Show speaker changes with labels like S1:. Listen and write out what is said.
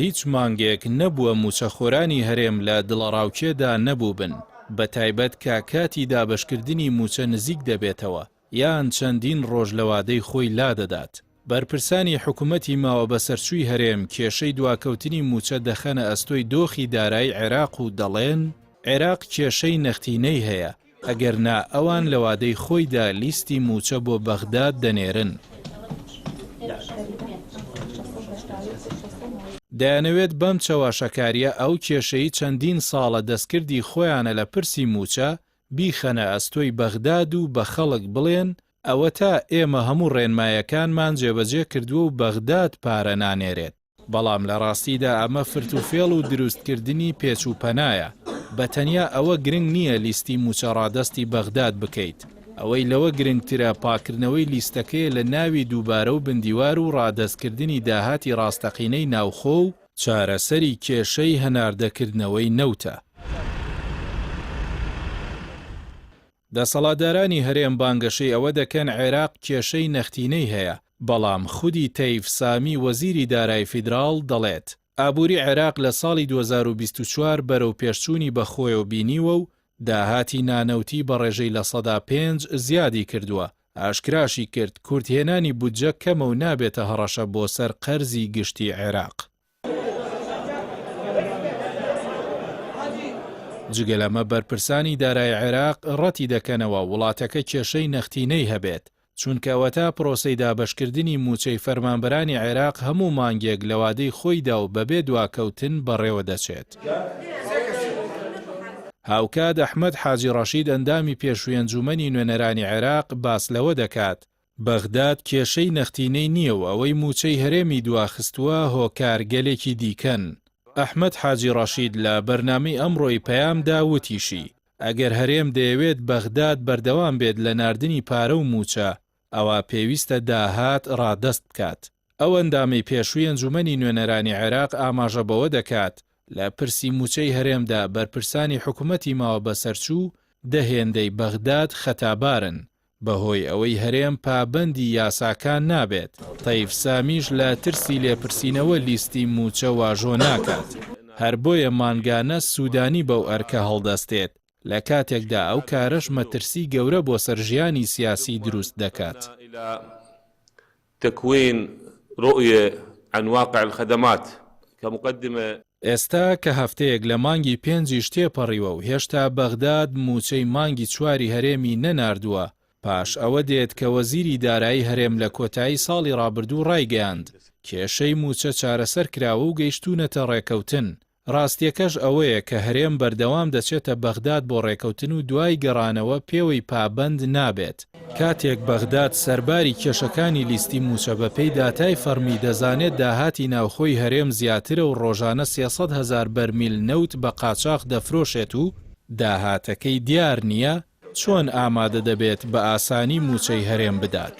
S1: هیچ مانگێک نەبووە موچەخۆرانی هەرێم لە دڵەڕاوکێدا نەبوو بن، بە تایبەت کە کاتی دابەشکردنی موچە نزیک دەبێتەوە یان چەندین ڕۆژ لە وادەی خۆی لادەدات. بەرپرسانی حکوومەتی ماوە بە سەرچووی هەرێم کێشەی دواکەوتنی موچە دەخەنە ئەستۆی دۆخی دارایی عێراق و دەڵێن عێراق کێشەی نەختینەی هەیە، ئەگەر نا ئەوان لە وادەی خۆیدا لیستی موچە بۆ بەغداد دەنێرن. دەیانەوێت بەم چەواشەکاریە ئەو کێشەی چەندین ساڵە دەستکردی خۆیانە لە پرسی موچە بیخەنە ئەستۆی بەغداد و بە خەڵک بڵێن ئەوە تا ئێمە هەموو ڕێنمایەکانمان جێبەجێ کردووە و بەغداد پارە نانێرێت. بەڵام لە ڕاستیدا ئەمە فرتوفێڵ و دروستکردنی پێچ و پەنایە. بەتەنیا ئەوە گرنگ نییە لیستی موچە ڕادەستی بەغداد بکەیت، ئەوەی لەوە گرنگترە پاکردنەوەی لیستەکەی لە ناوی دووبارە و بندیوار و ڕادەستکردنی داهاتی ڕاستەقینەی ناوخۆ و چارەسەری کێشەی هەناردەکردنەوەی نەوتە. دەسەڵاتدارانی هەرێم بانگەشەی ئەوە دەکەن عێراق کێشەی نەختینەی هەیە، بەڵام خودی تەیف سامی وەزیری دارایی فیدراڵ دەڵێت ئابووری عێراق لە ساڵی 2024 بەرەو پێشچوونی بەخۆیەوە بینیوە و داهاتی نانەوتی بە ڕێژەی لە 5% زیادی کردووە. ئاشکراشی کرد کورتهێنانی بودجە کەمە و نابێتە هەڕەشە بۆ سەر قەرزی گشتی عێراق. جگە لەمە بەرپرسانی دارایی عێراق ڕەتی دەکەنەوە وڵاتەکە کێشەی نەختینەی هەبێت، چونکەوە تا پرۆسەی دابەشکردنی موچەی فەرمانبەرانی عێراق هەموو مانگێک لە وادەی خۆیدا و بەبێ دواکەوتن بەڕێوە دەچێت. هاوکات ئەحمەد حاجی ڕەشید ئەندامی پێشووی ئەنجومەنی نوێنەرانی عێراق باس لەوە دەکات بەغداد کێشەی نەختینەی نییە و ئەوەی موچەی هەرێمی دواخستووە هۆکار گەلێکی دیکەن. ئەحمەد حاجی ڕەشید لە بەرنامەی ئەمڕۆی پەیامدا وتیشی ئەگەر هەرێم دەیەوێت بەغداد بەردەوام بێت لە ناردنی پارە و موچە، ئەوە پێویستە داهات ڕادەست بکات. ئەو ئەندامی پێشووی ئەنجومەنی نوێنەرانی عێراق ئاماژە بەوە دەکات لە پرسی موچەی هەرێمدا بەرپرسانی حکوومەتی ماوە بەسەرچوو دەهێندەی بەغداد خەتابارن بەهۆی ئەوەی هەرێم پابەندی یاساکان نابێت. تەیف سامیش لە ترسی لێپرسینەوە لیستی موچە واژۆ ناکات، هەر بۆیە مانگانە سوودانی بەو ئەرکە هەڵدەستێت، لە کاتێکدا ئەو کارەش مەترسی گەورە بۆ سەرژیانی سیاسی دروست دەکات.
S2: تكوين رؤية عن واقع الخدمات كمقدمة.
S1: ئێستا کە هەفتەیەک لە مانگی 5 تێپەڕیوە و هێشتا بەغداد موچەی مانگی 4 هەرێمی نەناردووە، پاش ئەوە دێت کە وەزیری دارایی هەرێم لە کۆتایی ساڵی ڕابردوو ڕایگەیاند کێشەی موچە چارەسەر کراوە و گەیشتوونەتە ڕێکەوتن. ڕاستیەکەش ئەوەیە کە هەرێم بەردەوام دەچێتە بەغداد بۆ ڕێکەوتن و دوای گەڕانەوە پێوەی پابەند نابێت. کاتێک بەغداد سەرباری کێشەکانی لیستی موچە بە پێی داتای فەرمی دەزانێت داهاتی ناوخۆی هەرێم زیاترە و ڕۆژانە 300,000 بەرمیل نەوت بە قاچاق دەفرۆشێت و داهاتەکەی دیار نییە، چۆن ئامادە دەبێت بە ئاسانی موچەی هەرێم بدات؟